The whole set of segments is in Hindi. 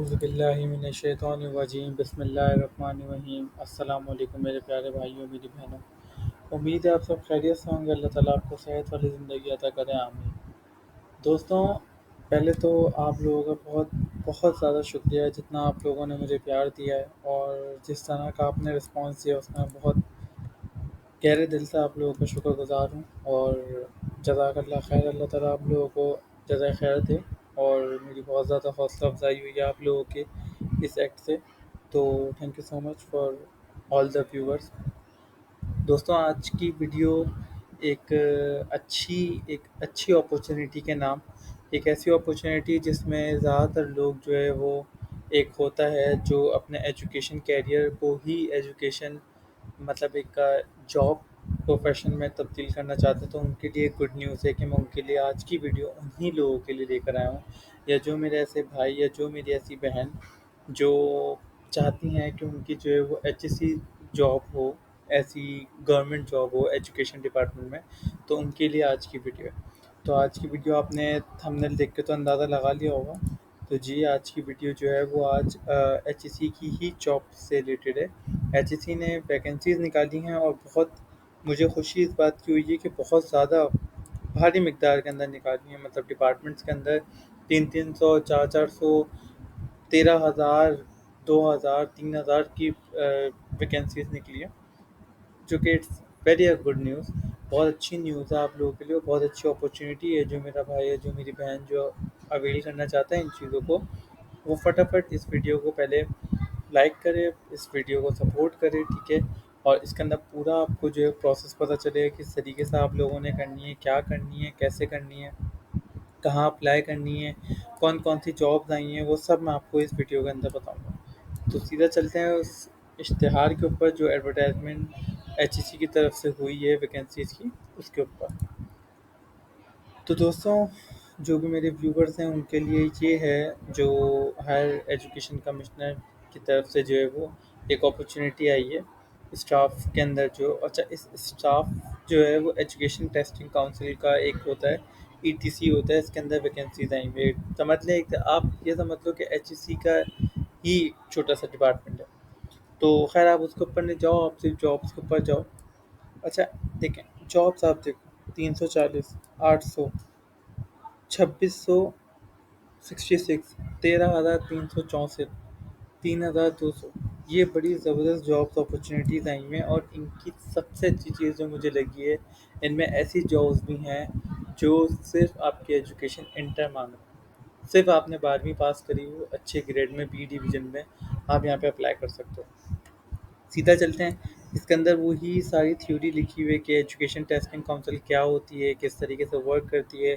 औज़ुबिल्लाहिमिनश्शैतानिर्रजीम बिस्मिल्लाहिर्रहमानिर्रहीम अस्सलाम वालेकुम मेरे प्यारे भाइयों मेरी बहनों। उम्मीद है आप सब खैरियत से होंगे। अल्लाह ताला आपको सेहत वाली ज़िंदगी अता करें, आमीन। दोस्तों, पहले तो आप लोगों का बहुत बहुत ज़्यादा शुक्रिया जितना आप लोगों ने मुझे प्यार दिया है और जिस तरह का आपने रिस्पॉन्स दिया उसका मैं बहुत गहरे दिल से आप लोगों का शुक्रगुज़ार हूँ। और जज़ाकल्लाह खैर, अल्लाह ताला आप लोगों को जज़ाए खैर दे। और मेरी बहुत ज़्यादा हौसला अफ़ज़ाई हुई है आप लोगों के इस एक्ट से, तो thank you so much for all the viewers. दोस्तों, आज की वीडियो एक अच्छी अपॉर्चुनिटी के नाम, एक ऐसी अपॉर्चुनिटी जिसमें ज़्यादातर लोग जो है वो, एक होता है जो अपने एजुकेशन कैरियर को ही एजुकेशन मतलब एक जॉब प्रोफेशन में तब्दील करना चाहते हैं, तो उनके लिए गुड न्यूज़ है कि मैं उनके लिए आज की वीडियो उन्हीं लोगों के लिए लेकर आया हूँ, या जो मेरे ऐसे भाई या जो मेरी ऐसी बहन जो चाहती हैं कि उनकी जो है वो एचएससी जॉब हो, ऐसी गवर्नमेंट जॉब हो एजुकेशन डिपार्टमेंट में, तो उनके लिए आज की वीडियो है। तो आज की वीडियो आपने थंबनेल देख के तो अंदाज़ा लगा लिया होगा। तो जी, आज की वीडियो जो है वो आज एचएससी की ही जॉब से रिलेटेड है। एचएससी ने वैकेंसीज़ निकाली हैं और बहुत मुझे खुशी इस बात की हुई है कि बहुत ज़्यादा भारी मिकदार के अंदर निकाली हैं, मतलब डिपार्टमेंट्स के अंदर 300-300, 400-400, 13,000, 2,000, 3,000 की वैकेंसीज निकली है, जो कि इट्स वेरी गुड न्यूज़। बहुत अच्छी न्यूज़ है आप लोगों के लिए, बहुत अच्छी अपॉर्चुनिटी है। जो मेरा भाई है, जो मेरी बहन जो अवेल करना चाहता है इन चीज़ों को, वो फटाफट इस वीडियो को पहले लाइक करे, इस वीडियो को सपोर्ट करे, ठीक है। और इसके अंदर पूरा आपको जो है प्रोसेस पता चलेगा, किस तरीके से आप लोगों ने करनी है, क्या करनी है, कैसे करनी है, कहाँ अप्लाई करनी है, कौन कौन सी जॉब्स आई हैं, वो सब मैं आपको इस वीडियो के अंदर बताऊँगा। तो सीधा चलते हैं उस इश्तिहार के ऊपर जो एडवर्टाइजमेंट एचईसी की तरफ से हुई है वैकेंसीज़ की, उसके ऊपर। तो दोस्तों, जो भी मेरे व्यूवर्स हैं उनके लिए ये है, जो हायर एजुकेशन कमिश्नर की तरफ से जो है वो एक अपॉर्चुनिटी आई है स्टाफ के अंदर। जो अच्छा, इस स्टाफ जो है वो एजुकेशन टेस्टिंग काउंसिल का एक होता है, ईटीसी होता है, इसके अंदर वैकेंसीज आई हुई है। समझ लें, एक आप ये समझ लो कि एचईसी का ही छोटा सा डिपार्टमेंट है। तो खैर, आप उसके ऊपर नहीं जाओ, आप सिर्फ जॉब्स के ऊपर जाओ। अच्छा, देखें, जॉब्स आप देखो, 340, 800, 2666, 13,364, 3,200, ये बड़ी ज़बरदस्त जॉब्स अपॉर्चुनिटीज़ आई हैं। और इनकी सबसे अच्छी चीज़ जो मुझे लगी है, इनमें ऐसी जॉब्स भी हैं जो सिर्फ आपकी एजुकेशन इंटर मांग रहे हैं। सिर्फ आपने 12वीं पास करी हो अच्छे ग्रेड में, बी डिवीज़न में, आप यहाँ पे अप्लाई कर सकते हो। सीधा चलते हैं, इसके अंदर वही सारी थ्योरी लिखी हुई है कि एजुकेशन टेस्टिंग काउंसिल क्या होती है, किस तरीके से वर्क करती है,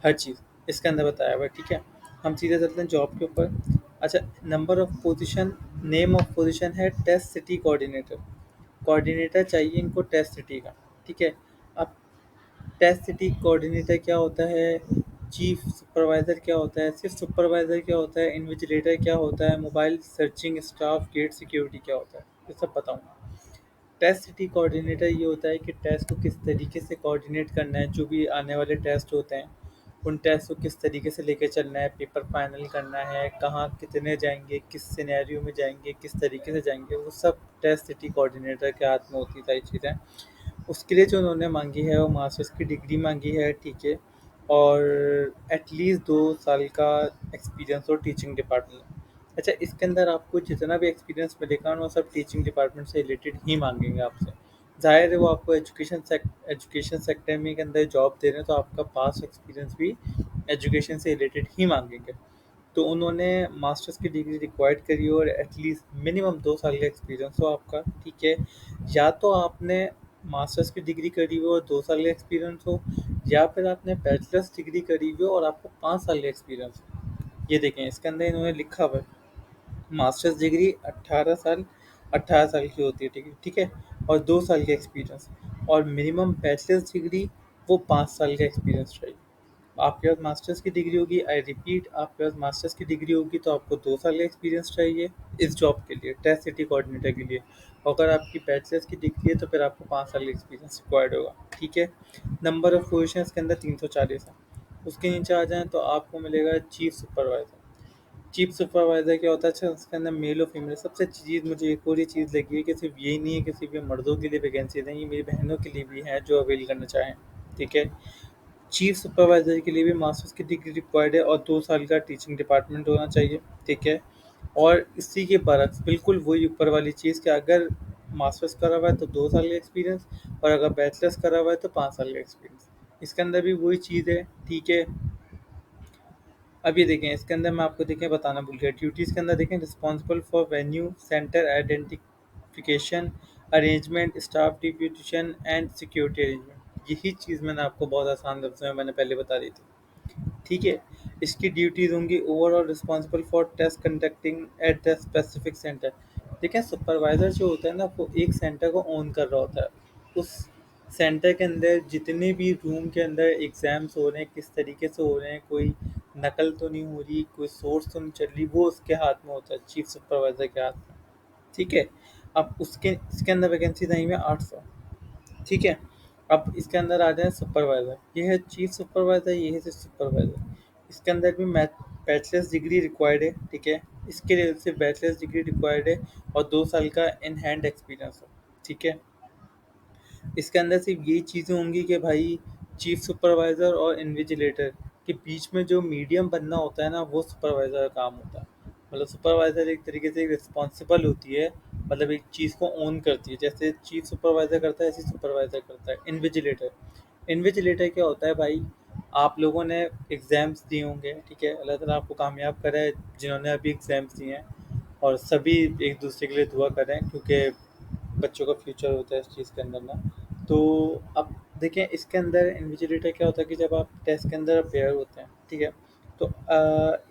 हर चीज़ इसके अंदर बताया हुआ है, ठीक है। हम सीधे चलते हैं जॉब के ऊपर। अच्छा, number of position, name of position है टेस्ट सिटी कोऑर्डिनेटर। कोऑर्डिनेटर चाहिए इनको टेस्ट सिटी का, ठीक है। अब टेस्ट सिटी कोऑर्डिनेटर क्या होता है, चीफ सुपरवाइज़र क्या होता है, सिर्फ सुपरवाइज़र क्या होता है, इन्विजिलेटर क्या होता है, mobile searching staff, gate security क्या होता है, ये सब बताऊँगा। टेस्ट सिटी कोऑर्डिनेटर ये होता है कि टेस्ट को किस तरीके से कोऑर्डिनेट करना है, जो भी आने वाले टेस्ट होते हैं उन टेस्ट को किस तरीके से लेके चलना है, पेपर फाइनल करना है, कहाँ कितने जाएंगे, किस सिनेरियो में जाएंगे, किस तरीके से जाएंगे, वो सब टेस्ट सिटी कोऑर्डिनेटर के हाथ में होती सारी चीज़ें। उसके लिए जो उन्होंने मांगी है वो मास्टर्स की डिग्री मांगी है, ठीक है। और एटलीस्ट 2 साल का एक्सपीरियंस हो टीचिंग डिपार्टमेंट में। अच्छा, इसके अंदर आपको जितना भी एक्सपीरियंस मिलेगा ना, वो सब टीचिंग डिपार्टमेंट से रिलेटेड ही मांगेंगे आपसे। ज़ाहिर है, वो आपको एजुकेशन सेक्टर में के अंदर जॉब दे रहे हैं, तो आपका पास्ट एक्सपीरियंस भी एजुकेशन से रिलेटेड ही मांगेंगे। तो उन्होंने मास्टर्स की डिग्री रिक्वायर्ड करी हो और एटलीस्ट मिनिमम 2 साल का एक्सपीरियंस हो आपका, ठीक है। या तो आपने मास्टर्स की डिग्री करी हो और 2 साल का एक्सपीरियंस हो, या फिर आपने बैचलर्स डिग्री करी हो और आपको 5 साल का एक्सपीरियंस हो। ये देखें, इसके अंदर इन्होंने लिखा हुआ है मास्टर्स डिग्री 18 साल की होती है, ठीक है, ठीक है। और 2 साल का एक्सपीरियंस, और मिनिमम बैचलर्स डिग्री, वो 5 साल का एक्सपीरियंस चाहिए। आपके पास मास्टर्स की डिग्री होगी, आई रिपीट, आपके पास मास्टर्स की डिग्री होगी तो आपको 2 साल का एक्सपीरियंस चाहिए इस जॉब के लिए, टेस्ट सिटी कोऑर्डिनेटर के लिए। और अगर आपकी बैचलर्स की डिग्री है तो फिर आपको 5 साल का एक्सपीरियंस रिक्वायर्ड होगा, ठीक है। नंबर ऑफ पोजिशन के अंदर 340 है। उसके नीचे आ जाएँ तो आपको मिलेगा चीफ सुपरवाइज़र। चीफ सुपरवाइज़र क्या होता है? अच्छा, उसके अंदर मेल और फीमेल सबसे अच्छी चीज़ मुझे एक और ये चीज़ लगी है कि सिर्फ यही नहीं है कि सिर्फ ये मर्दों के लिए वैकेंसी नहीं, ये मेरी बहनों के लिए भी है जो अवेल करना चाहें। ठीक है? चीफ सुपरवाइज़र के लिए भी मास्टर्स की डिग्री रिक्वायर्ड है और 2 साल का टीचिंग डिपार्टमेंट होना चाहिए। ठीक है? और इसी के बरक्स बिल्कुल वही ऊपर वाली चीज़ कि अगर मास्टर्स करा हुआ है तो 2 साल का एक्सपीरियंस, और अगर बैचलर्स करा हुआ है तो 5 साल का एक्सपीरियंस। इसके अंदर भी वही चीज़ है। ठीक है? अब ये देखें, इसके अंदर मैं आपको देखें बताना भूल गया, ड्यूटीज़ के अंदर देखें, responsible for venue centre identification, arrangement, staff deputation and security arrangement. यही चीज़ मैंने आपको बहुत आसान लफ्ज़ों में मैंने पहले बता दी थी। ठीक है? इसकी ड्यूटीज़ होंगी overall responsible for test conducting at the specific centre. देखिए, सुपरवाइज़र जो होता है ना, वो एक सेंटर को ओन कर रहा होता है। उस सेंटर के अंदर जितने भी रूम के अंदर एग्ज़ाम्स हो रहे हैं, किस तरीके से हो रहे हैं, कोई नकल तो नहीं हो रही, कोई सोर्स तो नहीं चल रही, वो उसके हाथ में होता है, चीफ सुपरवाइज़र के हाथ में। ठीक है? अब उसके इसके अंदर वैकेंसीज़ आई हुई हैं 800। ठीक है? अब इसके अंदर आ जाए सुपरवाइज़र, ये है चीफ सुपरवाइज़र, ये है सुपरवाइज़र। इसके अंदर भी मैथ बैचलर्स डिग्री रिक्वायर्ड है। ठीक है? इसके लिए सिर्फ बैचलर्स डिग्री रिक्वायर्ड है और 2 साल का इन हैंड एक्सपीरियंस हो। ठीक है? इसके अंदर सिर्फ यही चीज़ें होंगी कि भाई चीफ सुपरवाइज़र और इन्विजिलेटर के बीच में जो मीडियम बनना होता है ना, वो सुपरवाइज़र का काम होता है। मतलब सुपरवाइज़र एक तरीके से रिस्पॉन्सिबल होती है, मतलब एक चीज़ को ओन करती है, जैसे चीफ सुपरवाइज़र करता है ऐसे सुपरवाइज़र करता है। इन्विजिलेटर, इन्विजिलेटर क्या होता है भाई? आप लोगों ने एग्ज़ाम्स दिए होंगे। ठीक है? अल्लाह ताला आपको कामयाब करे जिन्होंने अभी एग्ज़ाम्स दिए हैं, और सभी एक दूसरे के लिए दुआ करें, क्योंकि बच्चों का फ्यूचर होता है इस चीज़ के अंदर ना। तो अब देखें, इसके अंदर इन्विजिलेटर क्या होता है कि जब आप टेस्ट के अंदर अपेयर होते हैं, ठीक है, तो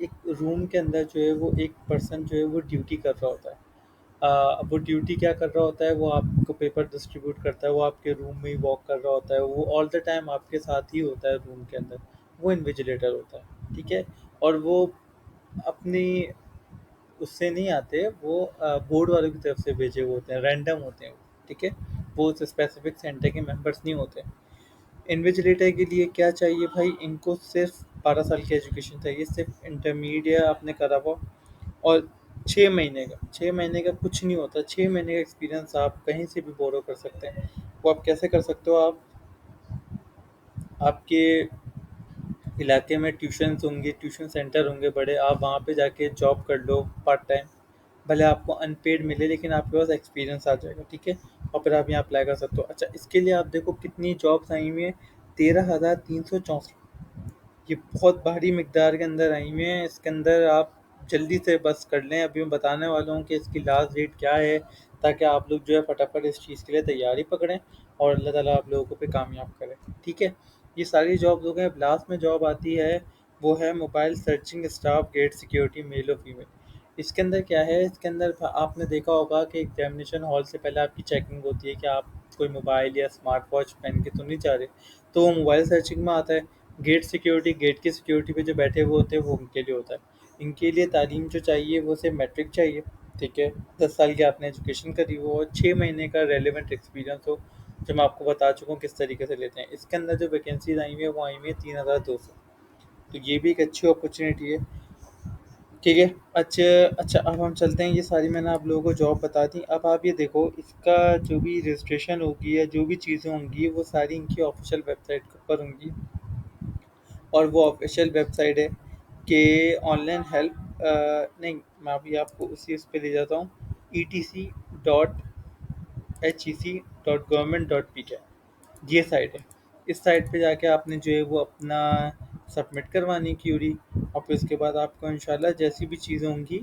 एक रूम के अंदर जो है वो एक पर्सन जो है वो ड्यूटी कर रहा होता है। अब वो ड्यूटी क्या कर रहा होता है, वो आपको पेपर डिस्ट्रीब्यूट करता है, वो आपके रूम में ही वॉक कर रहा होता है, वो ऑल द टाइम आपके साथ ही होता है रूम के अंदर। वो इन्विजिलेटर होता है। ठीक है? और वो अपनी उससे नहीं आते, वो बोर्ड वालों की तरफ से भेजे हुए होते हैं, रैंडम होते हैं वो। ठीक है? वो उस स्पेसिफिक सेंटर के मेंबर्स नहीं होते। इन्विजिलेटर के लिए क्या चाहिए भाई? इनको सिर्फ 12 साल की एजुकेशन चाहिए, सिर्फ इंटरमीडिएट आपने करा हुआ, और 6 महीने का कुछ नहीं होता, 6 महीने का एक्सपीरियंस आप कहीं से भी बोरो कर सकते हैं। वो आप कैसे कर सकते हो? आप आपके इलाके में ट्यूशन्स होंगे, ट्यूशन सेंटर होंगे बड़े, आप वहाँ पे जाके जॉब कर लो पार्ट टाइम, भले आपको अनपेड मिले लेकिन आपके पास एक्सपीरियंस आ जाएगा। ठीक है? और फिर आप यहाँ अप्लाई कर सकते हो। अच्छा, इसके लिए आप देखो कितनी जॉब्स आई हुई हैं, 13,364। ये बहुत भारी मिकदार के अंदर आई हुई हैं। इसके अंदर आप जल्दी से बस कर लें, अभी मैं बताने वाला हूँ कि इसकी लास्ट डेट क्या है, ताकि आप लोग जो है फटाफट इस चीज़ के लिए तैयारी पकड़ें और अल्लाह ताला आप लोगों को पे कामयाब करें। ठीक है? ये सारी जॉब्स हो गए। अब लास्ट में जॉब आती है, वो है mobile searching staff gate security, male और फीमेल। इसके अंदर क्या है? इसके अंदर आपने देखा होगा कि एग्जामिनेशन हॉल से पहले आपकी चेकिंग होती है कि आप कोई मोबाइल या स्मार्ट वॉच पहन के तो नहीं जा रहे, तो वो मोबाइल सर्चिंग में आता है। गेट सिक्योरिटी, गेट की सिक्योरिटी पे जो बैठे हुए होते हैं, वो उनके लिए होता है। इनके लिए तालीम जो चाहिए वो सिर्फ मैट्रिक चाहिए। ठीक है? 10 साल की आपने एजुकेशन करी हो और 6 महीने का रेलिवेंट एक्सपीरियंस हो, जो मैं आपको बता चुका हूँ किस तरीके से लेते हैं। इसके अंदर जो वैकेंसीज आई हुई है वो आई हुई है 3,200। तो ये भी एक अच्छी अपॉर्चुनिटी है। ठीक है? अच्छा, अच्छा, अब हम चलते हैं, ये सारी मैंने आप लोगों को जॉब बता दी। अब आप ये देखो, इसका जो भी रजिस्ट्रेशन होगी या जो भी चीज़ें होंगी वो सारी इनकी ऑफिशियल वेबसाइट के ऊपर होंगी, और वो ऑफिशियल वेबसाइट है कि ऑनलाइन हेल्प, नहीं, मैं अभी आपको उसी उस पे ले जाता हूँ, etc.hec.government.pk, ये साइट है। इस साइट पे जाके आपने जो है वो अपना सबमिट करवानी क्यूरी, और फिर उसके बाद आपको इंशाल्लाह जैसी भी चीज़ें होंगी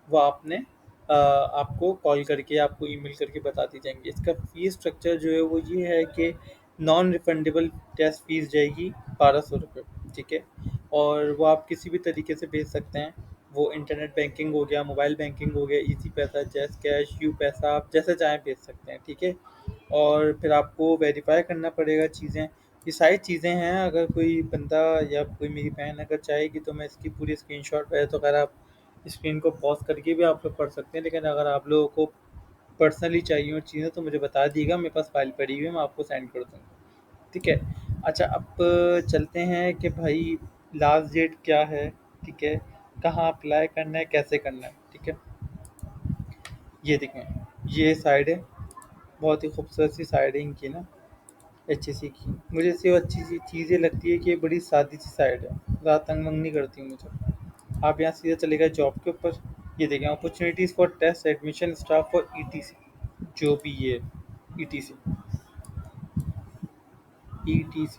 वो आपको कॉल करके, आपको ईमेल करके बताती जाएंगी। इसका फ़ीस स्ट्रक्चर जो है वो ये है कि नॉन रिफंडेबल टेस्ट फ़ीस जाएगी 1200 रुपये। ठीक है? और वो आप किसी भी तरीके से भेज सकते हैं। वो इंटरनेट बैंकिंग हो गया, मोबाइल बैंकिंग हो गया, इजी पैसा, जैस कैश, यू पैसा, आप जैसे चाहें भेज सकते हैं। ठीक है? और फिर आपको वेरीफाई करना पड़ेगा चीज़ें। ये सारी चीज़ें हैं। अगर कोई बंदा या कोई मेरी बहन अगर चाहेगी तो मैं इसकी पूरी स्क्रीनशॉट है, तो अगर आप स्क्रीन को पॉज करके भी आप लोग पढ़ सकते हैं, लेकिन अगर आप लोगों को पर्सनली चाहिए और चीज़ें तो मुझे बता दीजिएगा, मेरे पास फाइल पड़ी हुई है, मैं आपको सेंड कर दूँगा। ठीक है? अच्छा, अब चलते हैं कि भाई लास्ट डेट क्या है। ठीक है? कहाँ अप्लाई करना है, कैसे करना है। ठीक है, ये देखें, ये साइड है, बहुत ही खूबसूरत सी साइड है इनकी ना, HEC की। मुझे इससे अच्छी सी चीज़ें लगती है कि ये बड़ी सादी सी साइड है, ज़्यादा तंग मंग नहीं करती मुझे। आप यहाँ सीधे चले गए जॉब के ऊपर। ये देखें, opportunities for test admission staff for ETC, जो भी ये ETC, ETC,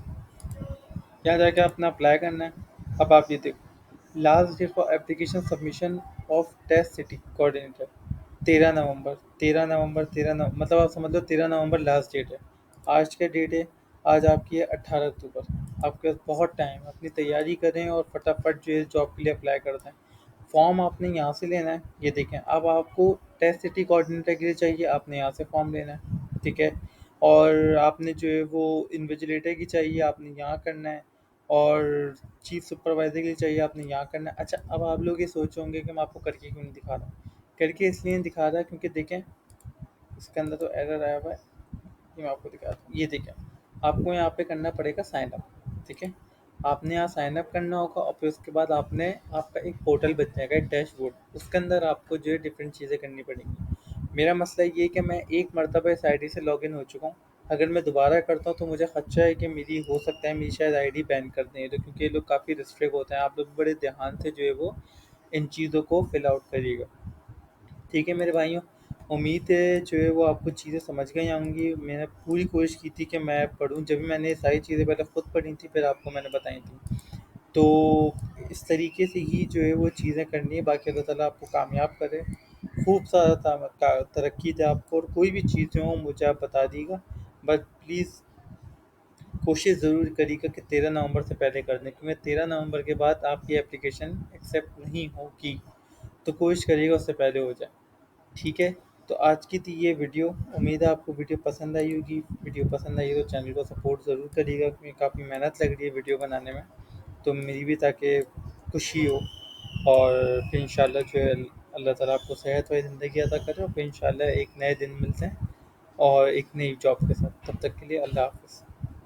यहाँ जाके अपना अप्लाई करना है। अब आप ये देखो, last date for application submission of test city coordinator 13 नवंबर, 13 नवंबर, 13 नवंबर, मतलब आप समझ लो 13 नवंबर लास्ट डेट है। आज का डेट है, आज आपकी है 18 अक्टूबर। आपके पास बहुत टाइम है, अपनी तैयारी करें और फटाफट जो है जॉब के लिए अप्लाई कर दें। फॉर्म आपने यहाँ से लेना है, ये देखें। अब आपको टेस्ट सिटी कोऑर्डिनेटर के लिए चाहिए, आपने यहाँ से फॉर्म लेना है। ठीक है, और आपने जो है वो इन्विजिलेटर की चाहिए, आपने यहाँ करना है। और चीफ सुपरवाइजर के लिए चाहिए, आपने यहाँ करना है। अच्छा, अब आप लोग ये सोच होंगे कि मैं आपको करके क्यों नहीं दिखा रहा। करके इसलिए नहीं दिखा रहा क्योंकि देखें, इसके अंदर तो एरर आया हुआ है, ये मैं आपको दिखाता हूँ। ये देखें, आपको यहाँ पे करना पड़ेगा साइन अप। ठीक है, आपने यहाँ साइन अप करना होगा और फिर उसके बाद आपने, आपका एक पोर्टल बन जाएगा, एक डैशबोर्ड, उसके अंदर आपको जो है डिफरेंट चीज़ें करनी पड़ेंगी। मेरा मसला ये है कि मैं एक मरतबा इस आईडी से लॉगिन हो चुका हूँ। अगर मैं दोबारा करता हूँ तो मुझे खदशा है कि मेरी, हो सकता है मेरी शायद आईडी बैन कर दें तो, क्योंकि ये लोग काफ़ी रिस्ट्रिक्ट होते हैं। आप लोग बड़े ध्यान से जो है वो इन चीज़ों को फिल आउट करिएगा। ठीक है मेरे भाइयों, उम्मीद है जो है वो आपको चीज़ें समझ गई होंगी। मैंने पूरी कोशिश की थी कि मैं पढ़ूँ, जब भी मैंने ये सारी चीज़ें पहले ख़ुद पढ़ी थी फिर आपको मैंने बताई थी। तो इस तरीके से ही जो है वो चीज़ें करनी है। बाकी अल्लाह ताला आपको कामयाब करे, खूब सारा तरक्की दे आपको, और कोई भी चीज़ें हो मुझे आप बता दीजिएगा। बट प्लीज़ कोशिश ज़रूर करिएगा कि 13 नवंबर से पहले कर दें, क्योंकि 13 नवंबर के बाद आपकी एप्लीकेशन एक्सेप्ट नहीं होगी। तो कोशिश करिएगा उससे पहले हो जाए। ठीक है, तो आज की थी ये वीडियो। उम्मीद है आपको वीडियो पसंद आई होगी। वीडियो पसंद आई है तो चैनल को सपोर्ट ज़रूर करिएगा, क्योंकि काफ़ी मेहनत लग रही है वीडियो बनाने में, तो मेरी भी, ताकि खुशी हो। और फिर इंशाल्लाह जो है अल्लाह ताला आपको सेहत वाली ज़िंदगी अता करे, और फिर इंशाल्लाह एक नए दिन मिलते हैं और एक नई जॉब के साथ। तब तक के लिए अल्लाह हाफ़िज़।